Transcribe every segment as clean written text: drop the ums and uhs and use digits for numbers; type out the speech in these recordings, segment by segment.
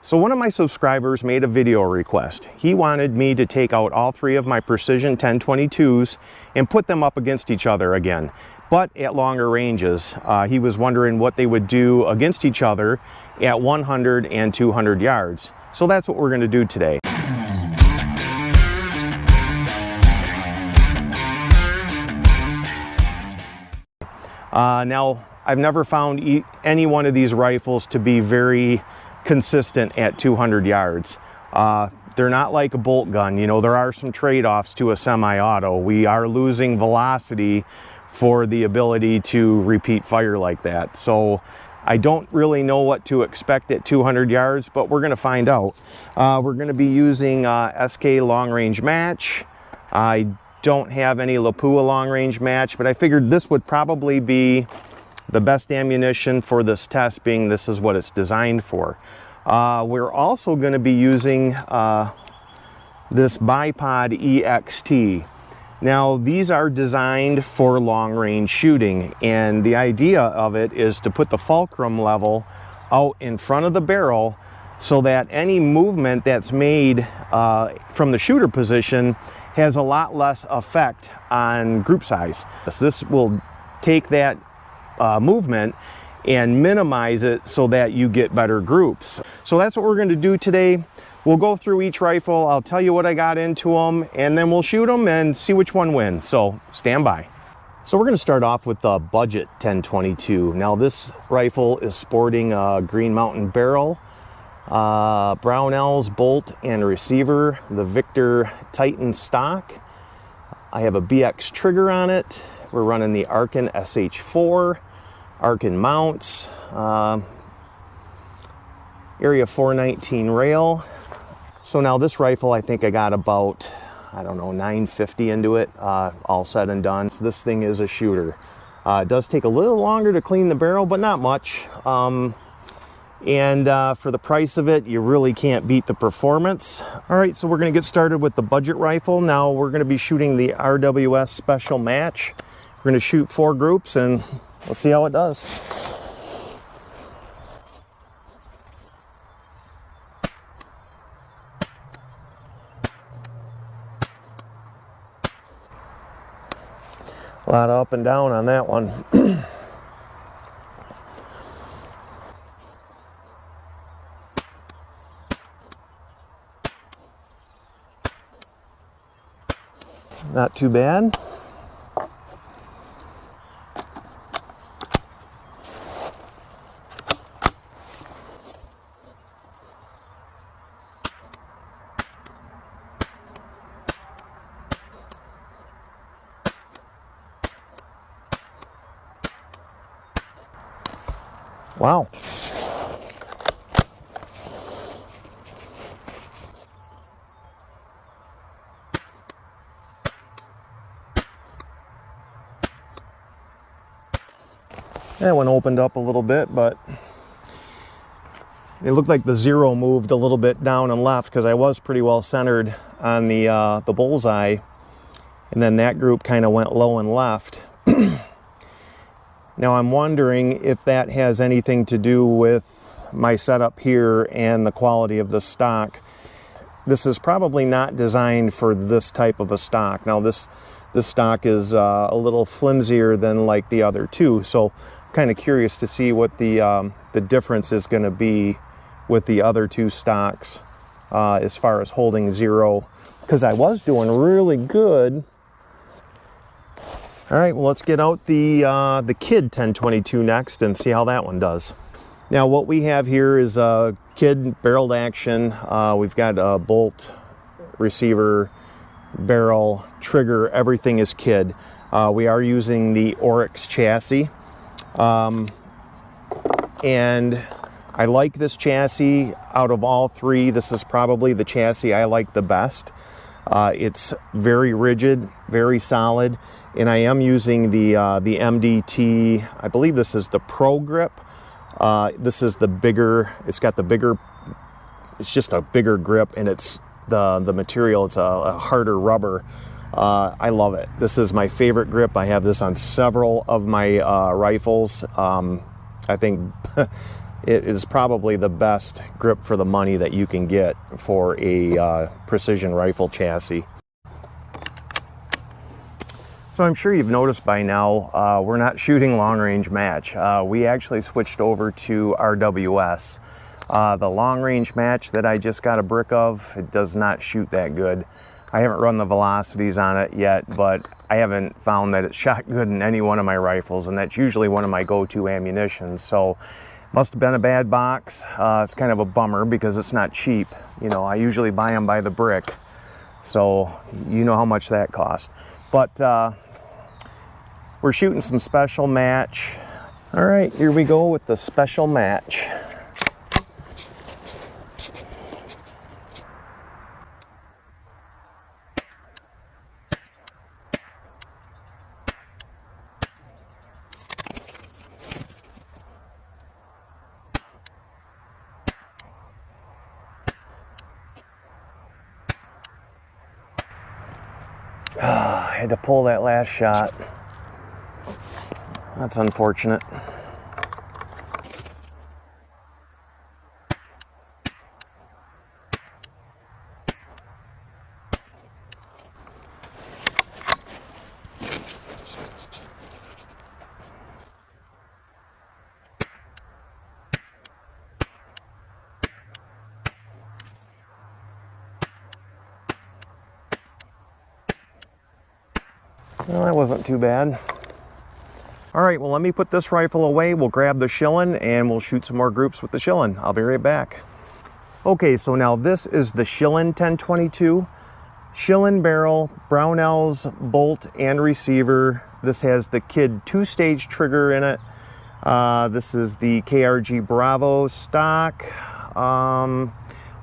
So one of my subscribers made a video request. He wanted me to take out all three of my Precision 1022s and put them up against each other again, but at longer ranges. He was wondering what they would do against each other at 100 and 200 yards. So that's what we're going to do today. Now, I've never found any one of these rifles to be very consistent at 200 yards. They're not like a bolt gun. You know, there are some trade-offs to a semi-auto. We are losing velocity for the ability to repeat fire like that. So I don't really know what to expect at 200 yards, but we're going to find out. We're going to be using SK long range match. I don't have any Lapua long range match, but I figured this would probably be the best ammunition for this test, being this is what it's designed for. We're also going to be using this Bipod EXT. Now, these are designed for long range shooting, and the idea of it is to put the fulcrum level out in front of the barrel so that any movement that's made from the shooter position has a lot less effect on group size. This will take that movement and minimize it so that you get better groups. So that's what we're going to do today. We'll go through each rifle, I'll tell you what I got into them, and then we'll shoot them and see which one wins. So stand by. So we're going to start off with the Budget 1022. Now this rifle is sporting a Green Mountain barrel, Brownells bolt and receiver, the Victor Titan stock. I have a BX trigger on it. We're running the Arkin SH4, Arkin mounts, Area 419 rail. So now this rifle, I think I got about, I don't know, 950 into it, all said and done. So this thing is a shooter. It does take a little longer to clean the barrel, but not much. For the price of it, you really can't beat the performance. All right, so we're gonna get started with the budget rifle. Now we're gonna be shooting the RWS Special Match. We're gonna shoot 4 groups and let's see how it does. A lot of up and down on that one. Not too bad. Wow. That one opened up a little bit, but it looked like the zero moved a little bit down and left because I was pretty well centered on the bullseye, and then that group kind of went low and left. Now I'm wondering if that has anything to do with my setup here and the quality of the stock. This is probably not designed for this type of a stock. Now this stock is a little flimsier than like the other two, so I'm kind of curious to see what the difference is going to be with the other two stocks as far as holding zero, because I was doing really good. All right, well, let's get out the KIDD 1022 next and see how that one does. Now, what we have here is a KIDD barreled action. We've got a bolt, receiver, barrel, trigger, everything is KIDD. We are using the Oryx chassis. And I like this chassis. Out of all three, this is probably the chassis I like the best. It's very rigid, very solid. And I am using the MDT, I believe this is the Pro Grip. This is the bigger, it's got the bigger, it's just a bigger grip, and it's the material, it's a harder rubber. I love it. This is my favorite grip. I have this on several of my rifles. I think it is probably the best grip for the money that you can get for a precision rifle chassis. So I'm sure you've noticed by now, we're not shooting long range match. We actually switched over to RWS. The long range match that I just got a brick of, it does not shoot that good. I haven't run the velocities on it yet, but I haven't found that it shot good in any one of my rifles, and that's usually one of my go-to ammunition. So must have been a bad box. It's kind of a bummer because it's not cheap. You know, I usually buy them by the brick, so you know how much that cost. But we're shooting some special match. All right, here we go with the special match. I had to pull that last shot. That's unfortunate. Well, that wasn't too bad. All right, well, let me put this rifle away. We'll grab the Shilen and we'll shoot some more groups with the Shilen. I'll be right back. Okay, so now this is the Shilen 1022. Shilen barrel, Brownell's bolt and receiver. This has the KIDD 2-stage trigger in it. This is the KRG Bravo stock.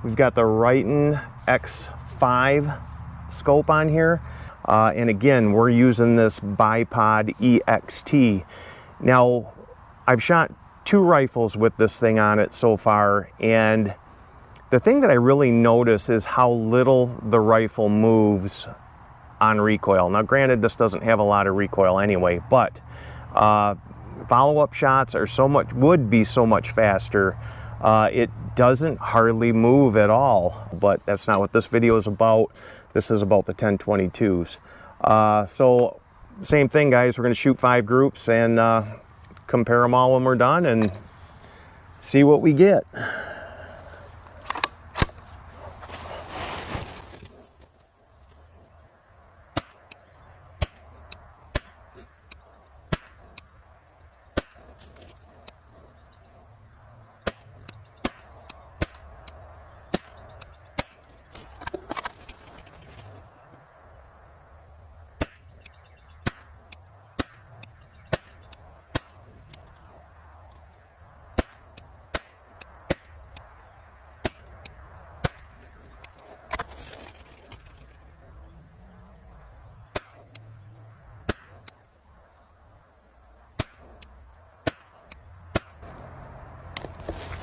We've got the RITON X5 scope on here. And again, we're using this Bipod EXT. Now, I've shot 2 rifles with this thing on it so far, and the thing that I really notice is how little the rifle moves on recoil. Now, granted, this doesn't have a lot of recoil anyway, but follow-up shots are would be so much faster. It doesn't hardly move at all, but that's not what this video is about. This is about the 1022s. So same thing, guys. We're going to shoot 5 groups and compare them all when we're done and see what we get.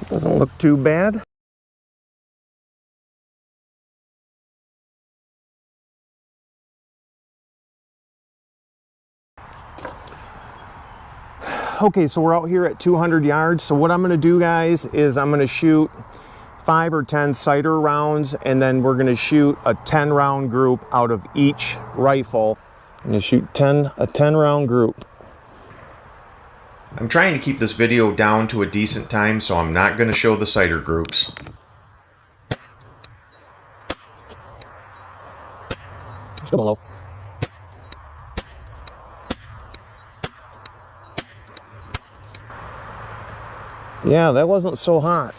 Doesn't look too bad. Okay, so we're out here at 200 yards. So what I'm going to do, guys, is I'm going to shoot 5 or 10 sighter rounds, and then we're going to shoot a 10-round group out of each rifle. I'm going to shoot a 10-round group. I'm trying to keep this video down to a decent time, so I'm not going to show the sighter groups. Still low. Yeah, that wasn't so hot.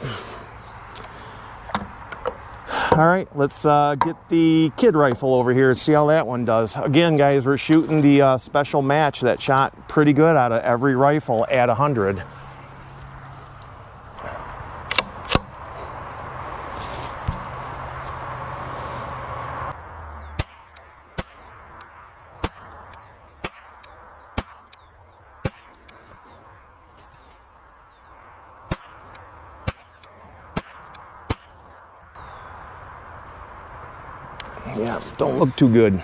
All right, let's get the KIDD rifle over here and see how that one does. Again, guys, we're shooting the special match that shot pretty good out of every rifle at 100. Yeah, don't look too good.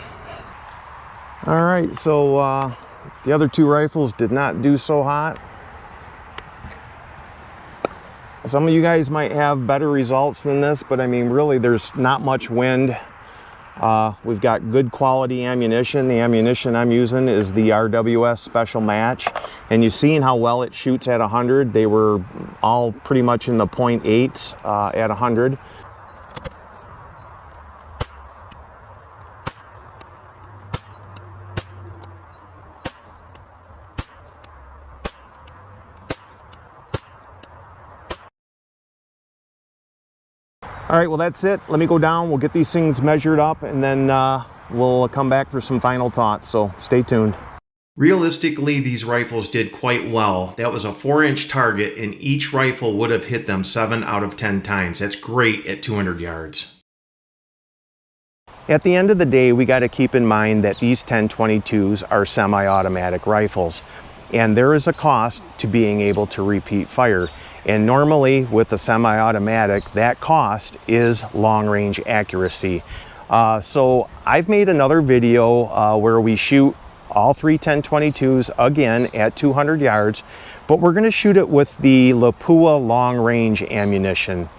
All right, so the other 2 rifles did not do so hot. Some of you guys might have better results than this, but I mean, really, there's not much wind. We've got good quality ammunition. The ammunition I'm using is the RWS Special Match, and you've seen how well it shoots at 100. They were all pretty much in the .8s at 100. All right, well, that's it. Let me go down. We'll get these things measured up, and then we'll come back for some final thoughts, so stay tuned. Realistically, these rifles did quite well. That was a 4-inch target, and each rifle would have hit them 7 out of 10 times. That's great at 200 yards. At the end of the day, we got to keep in mind that these 10-22s are semi-automatic rifles, and there is a cost to being able to repeat fire. And normally with a semi-automatic, that cost is long-range accuracy. So I've made another video where we shoot all 3 10-22s again at 200 yards, but we're going to shoot it with the Lapua long-range ammunition.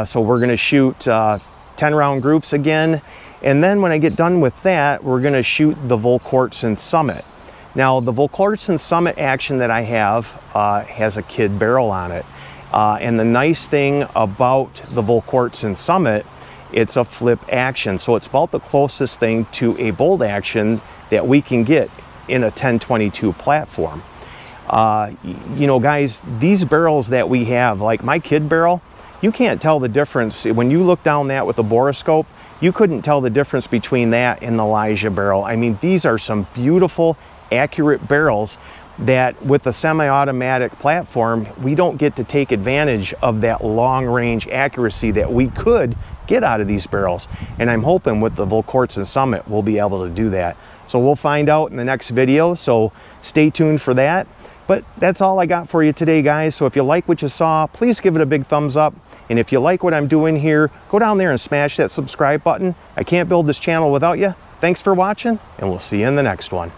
So we're going to shoot 10-round groups again, and then when I get done with that, we're going to shoot the Volquartsen Summit. Now, the Volquartsen Summit action that I have has a KIDD barrel on it. And the nice thing about the Volquartsen Summit, it's a flip action. So it's about the closest thing to a bolt action that we can get in a 10-22 platform. You know, guys, these barrels that we have, like my KIDD barrel, you can't tell the difference. When you look down that with a borescope, you couldn't tell the difference between that and the Elijah barrel. I mean, these are some beautiful, accurate barrels that with a semi-automatic platform, we don't get to take advantage of that long-range accuracy that we could get out of these barrels. And I'm hoping with the Volquartsen Summit, we'll be able to do that. So we'll find out in the next video, so stay tuned for that. But that's all I got for you today, guys. So if you like what you saw, please give it a big thumbs up. And if you like what I'm doing here, go down there and smash that subscribe button. I can't build this channel without you. Thanks for watching, and we'll see you in the next one.